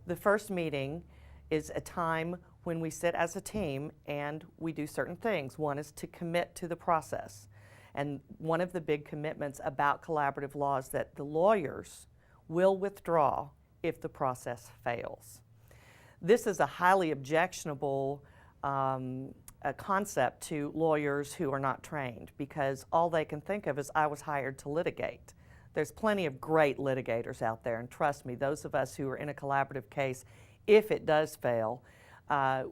The first meeting is a time when we sit as a team and we do certain things. One is to commit to the process. And one of the big commitments about collaborative law is that the lawyers will withdraw if the process fails. This is a highly objectionable concept to lawyers who are not trained, because all they can think of is, I was hired to litigate. There's plenty of great litigators out there, and trust me, those of us who are in a collaborative case, if it does fail,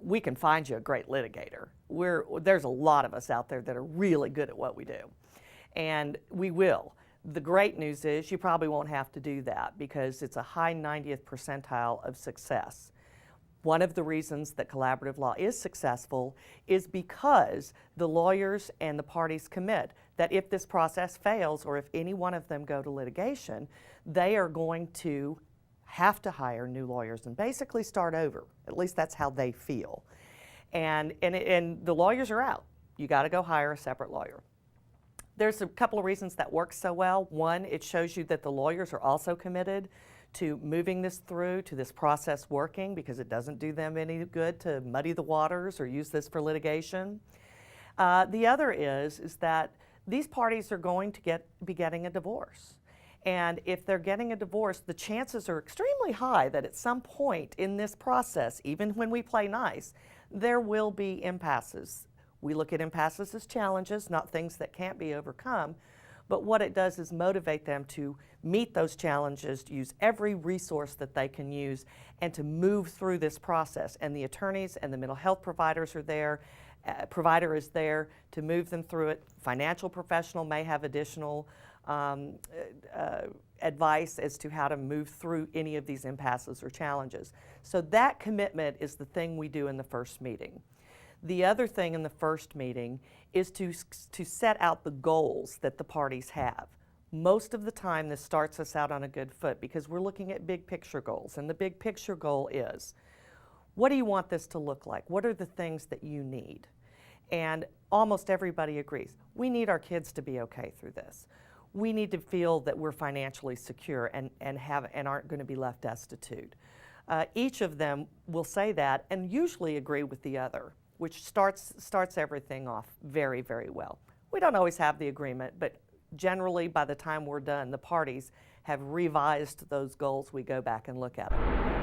we can find you a great litigator. There's a lot of us out there that are really good at what we do, and we will. The great news is you probably won't have to do that because it's a high 90th percentile of success. One of the reasons that collaborative law is successful is because the lawyers and the parties commit that if this process fails, or if any one of them go to litigation, they are going to have to hire new lawyers and basically start over. At least that's how they feel. And the lawyers are out. You got to go hire a separate lawyer. There's a couple of reasons that works so well. One, it shows you that the lawyers are also committed to moving this through, to this process working, because it doesn't do them any good to muddy the waters or use this for litigation. The other is that these parties are going to be getting a divorce. And if they're getting a divorce, the chances are extremely high that at some point in this process, even when we play nice, there will be impasses. We look at impasses as challenges, not things that can't be overcome. But what it does is motivate them to meet those challenges, to use every resource that they can use, and to move through this process. And the attorneys and the mental health providers are there. Provider is there to move them through it. Financial professional may have additional advice as to how to move through any of these impasses or challenges. So that commitment is the thing we do in the first meeting. The other thing in the first meeting is to set out the goals that the parties have. Most of the time this starts us out on a good foot because we're looking at big picture goals, and the big picture goal is, what do you want this to look like? What are the things that you need? And almost everybody agrees. We need our kids to be okay through this. We need to feel that we're financially secure and aren't going to be left destitute. Each of them will say that and usually agree with the other, which starts everything off very, very well. We don't always have the agreement, but generally by the time we're done, the parties have revised those goals. We go back and look at them.